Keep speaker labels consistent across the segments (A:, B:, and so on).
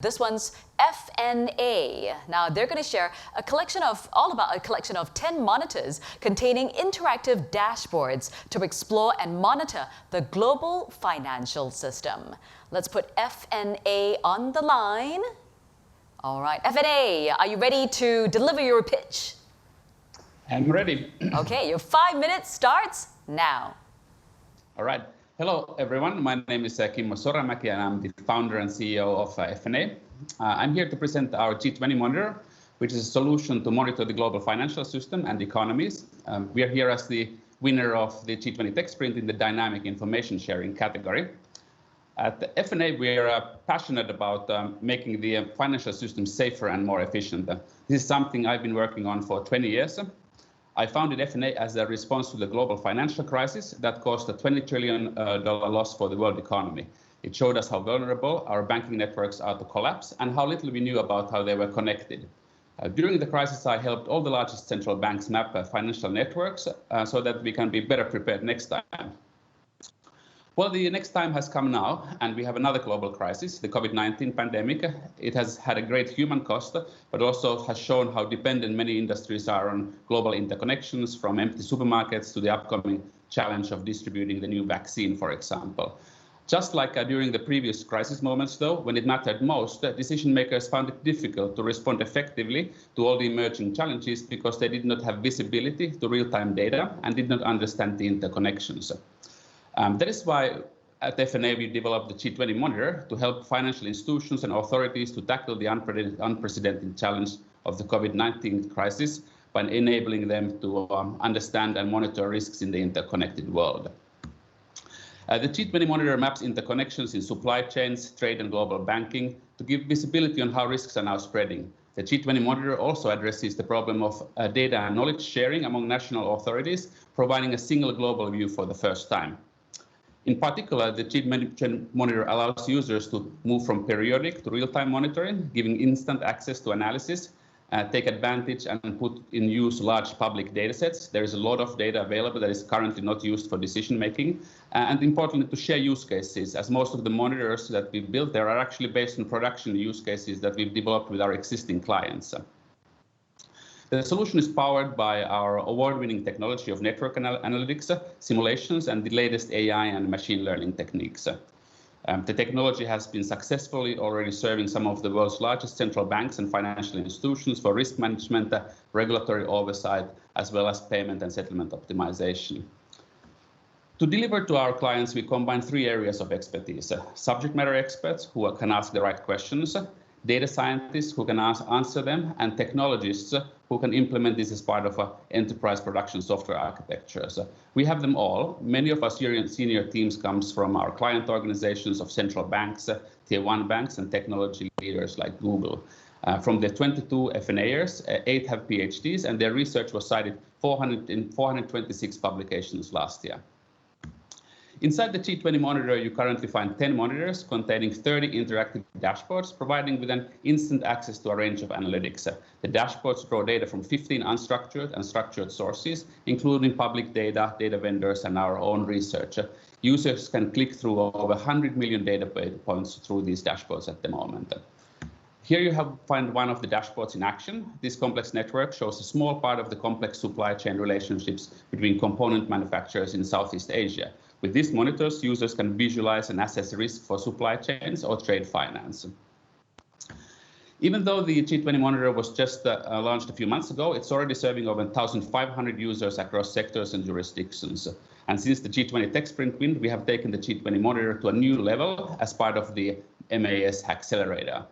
A: This one's FNA. Now they're going to share all about a collection of 10 monitors containing interactive dashboards to explore and monitor the global financial system. Let's put FNA on the line. All right, FNA, are you ready to deliver your pitch?
B: I'm ready.
A: Okay, your 5 minutes starts now.
B: All right. Hello, everyone. My name is Kimmo Soramäki, and I'm the founder and CEO of FNA. I'm here to present our G20 monitor, which is a solution to monitor the global financial system and economies. We are here as the winner of the G20 Tech Sprint in the dynamic information sharing category. At the FNA, we are passionate about making the financial system safer and more efficient. This is something I've been working on for 20 years. I founded FNA as a response to the global financial crisis that caused a $20 trillion loss for the world economy. It showed us how vulnerable our banking networks are to collapse and how little we knew about how they were connected. During the crisis, I helped all the largest central banks map financial networks so that we can be better prepared next time. Well, the next time has come now, and we have another global crisis, the COVID-19 pandemic. It has had a great human cost, but also has shown how dependent many industries are on global interconnections, from empty supermarkets to the upcoming challenge of distributing the new vaccine, for example. Just like during the previous crisis moments, though, when it mattered most, decision makers found it difficult to respond effectively to all the emerging challenges because they did not have visibility to real-time data and did not understand the interconnections. That is why at FNA we developed the G20 monitor to help financial institutions and authorities to tackle the unprecedented challenge of the COVID-19 crisis by enabling them to understand and monitor risks in the interconnected world. The G20 monitor maps interconnections in supply chains, trade and global banking to give visibility on how risks are now spreading. The G20 monitor also addresses the problem of data and knowledge sharing among national authorities, providing a single global view for the first time. In particular, the G20 monitor allows users to move from periodic to real-time monitoring, giving instant access to analysis, take advantage and put in use large public data sets. There is a lot of data available that is currently not used for decision making, and importantly to share use cases, as most of the monitors that we've built there are actually based on production use cases that we've developed with our existing clients. The solution is powered by our award-winning technology of network analytics, simulations, and the latest AI and machine learning techniques. The technology has been successfully already serving some of the world's largest central banks and financial institutions for risk management, regulatory oversight, as well as payment and settlement optimization. To deliver to our clients, we combine three areas of expertise: subject matter experts who can ask the right questions, data scientists who can answer them, and technologists who can implement this as part of an enterprise production software architecture. So we have them all. Many of our senior teams comes from our client organizations of central banks, tier 1 banks, and technology leaders like Google. From the 22 FNAers, 8 have PhDs, and their research was cited in 426 publications last year. Inside the G20 monitor, you currently find 10 monitors containing 30 interactive dashboards, providing with an instant access to a range of analytics. The dashboards draw data from 15 unstructured and structured sources, including public data, data vendors, and our own research. Users can click through over 100 million data points through these dashboards at the moment. Here you find one of the dashboards in action. This complex network shows a small part of the complex supply chain relationships between component manufacturers in Southeast Asia. With these monitors, users can visualize and assess risk for supply chains or trade finance. Even though the G20 monitor was just launched a few months ago, it's already serving over 1,500 users across sectors and jurisdictions. And since the G20 Tech Sprint win, we have taken the G20 monitor to a new level as part of the MAS Hackcelerator.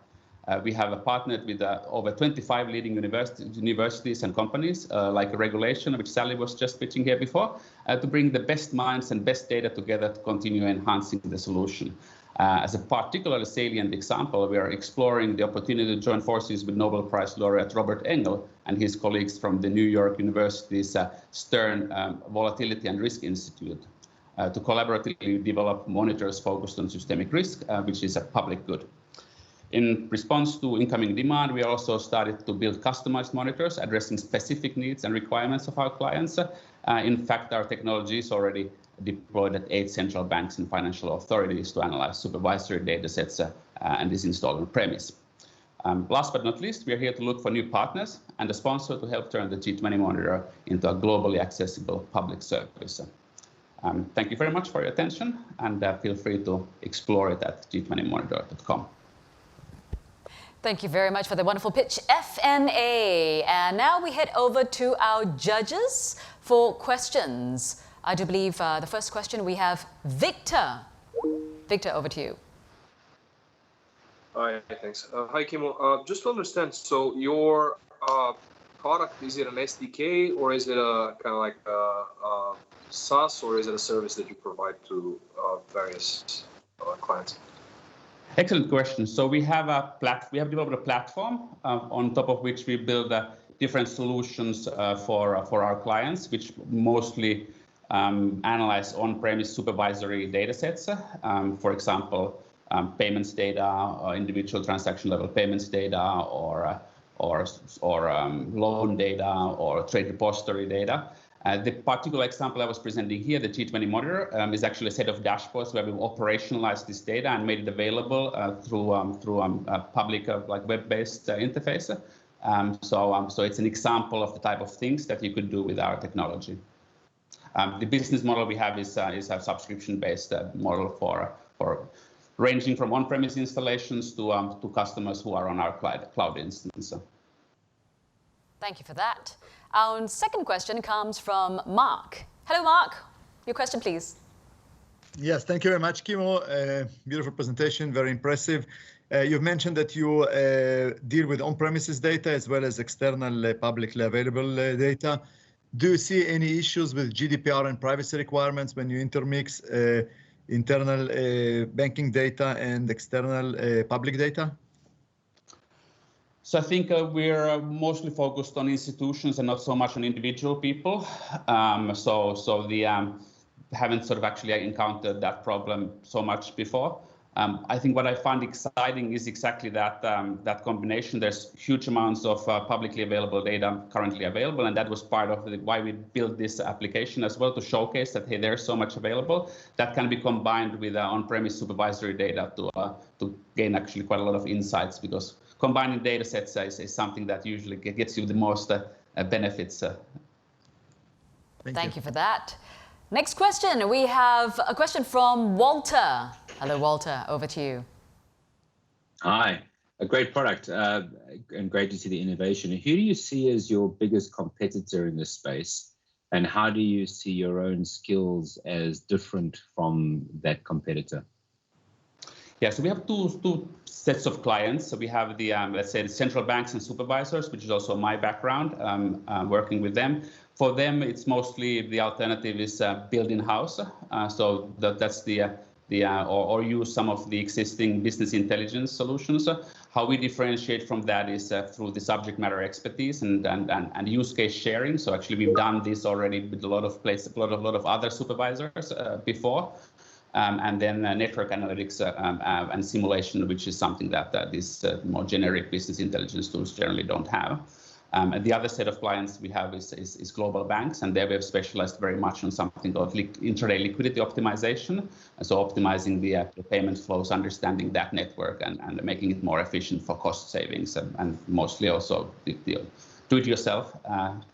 B: We have partnered with over 25 leading universities and companies, like Regulation, which Sally was just pitching here before, to bring the best minds and best data together to continue enhancing the solution. As a particularly salient example, we are exploring the opportunity to join forces with Nobel Prize laureate Robert Engel and his colleagues from the New York University's Stern Volatility and Risk Institute to collaboratively develop monitors focused on systemic risk, which is a public good. In response to incoming demand, we also started to build customized monitors addressing specific needs and requirements of our clients. In fact, our technology is already deployed at 8 central banks and financial authorities to analyze supervisory data sets and is installed on premise. Last but not least, we are here to look for new partners and a sponsor to help turn the G20 Monitor into a globally accessible public service. Thank you very much for your attention, and feel free to explore it at g20monitor.com.
A: Thank you very much for the wonderful pitch, FNA. And now we head over to our judges for questions. I do believe the first question we have Victor. Victor, over to you.
C: Hi, thanks. Hi, Kimmo. Just to understand, so your product, is it an SDK or is it a kind of like a SaaS, or is it a service that you provide to various clients?
B: Excellent question. So we have developed a platform on top of which we build different solutions for our clients, which mostly analyze on-premise supervisory data sets. For example, payments data, individual transaction level payments data, or loan data, or trade repository data. The particular example I was presenting here, the G20 Monitor, is actually a set of dashboards where we operationalized this data and made it available through a public like web-based interface. So it's an example of the type of things that you could do with our technology. The business model we have is a subscription-based model for ranging from on-premise installations to customers who are on our cloud instance.
A: Thank you for that. Our second question comes from Mark. Hello, Mark. Your question, please.
D: Yes, thank you very much, Kimmo. Beautiful presentation, very impressive. You've mentioned that you deal with on-premises data as well as external publicly available data. Do you see any issues with GDPR and privacy requirements when you intermix internal banking data and external public data?
B: So I think we're mostly focused on institutions and not so much on individual people. Haven't sort of actually encountered that problem so much before. I think what I find exciting is exactly that combination. There's huge amounts of publicly available data currently available, and that was part of why we built this application as well, to showcase that, hey, there's so much available that can be combined with on-premise supervisory data to gain actually quite a lot of insights, because combining data sets is something that usually gets you the most benefits.
A: Thank you for that. Next question, we have a question from Walter. Hello, Walter, over to you.
E: Hi, a great product and great to see the innovation. Who do you see as your biggest competitor in this space, and how do you see your own skills as different from that competitor?
B: Yeah, so we have two sets of clients. So we have the, let's say, the central banks and supervisors, which is also my background, working with them. For them, it's mostly the alternative is build in-house. So that's or use some of the existing business intelligence solutions. How we differentiate from that is through the subject matter expertise and use case sharing. So actually, we've done this already with a lot of other supervisors before. And then network analytics and simulation, which is something that these more generic business intelligence tools generally don't have. And the other set of clients we have is global banks, and there we have specialized very much on something called intraday liquidity optimization. So optimizing the payment flows, understanding that network, and making it more efficient for cost savings, and mostly also the do it yourself,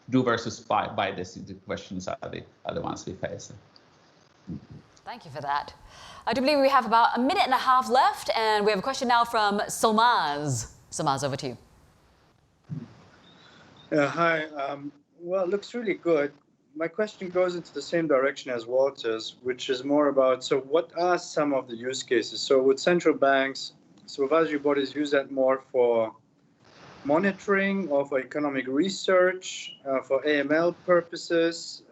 B: do versus buy. The questions are the ones we face.
A: Thank you for that. I do believe we have about a minute and a half left, and we have a question now from Solmaz. Solmaz, over to you.
F: Hi. Well, it looks really good. My question goes into the same direction as Walter's, which is more about, so what are some of the use cases? So with central banks, supervisory bodies use that more for monitoring or for economic research, for AML purposes.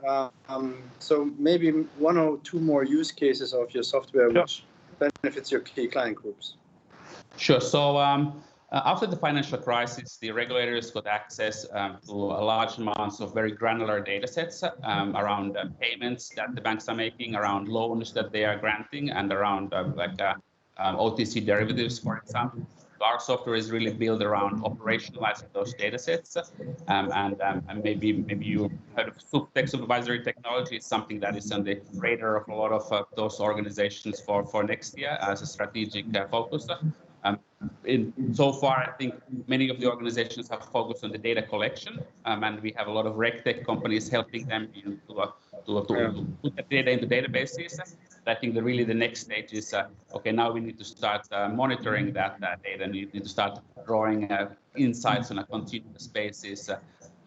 F: So maybe one or two more use cases of your software which benefits your key client groups.
B: Sure. So after the financial crisis, the regulators got access to a large amounts of very granular data sets around payments that the banks are making, around loans that they are granting, and around OTC derivatives, for example. Our software is really built around operationalizing those data sets. And maybe you heard of tech supervisory technology. It's something that is on the radar of a lot of those organizations for next year as a strategic focus. So far, I think many of the organizations have focused on the data collection, and we have a lot of RegTech companies helping them to put the data into databases. I think really the next stage is, okay, now we need to start monitoring that data, and you need to start drawing insights on a continuous basis,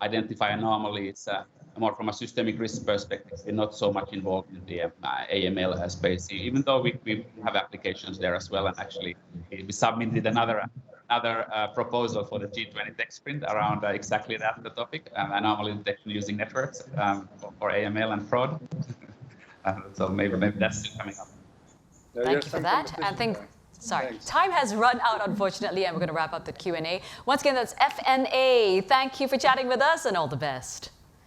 B: identify anomalies, more from a systemic risk perspective. We're not so much involved in the AML space, even though we have applications there as well. And actually, we submitted another proposal for the G20 Tech Sprint around exactly that topic, anomaly detection using networks for AML and fraud. So maybe that's still coming up.
A: Thank you for that. I think, time has run out, unfortunately, and we're going to wrap up the Q&A. Once again, that's FNA. Thank you for chatting with us, and all the best.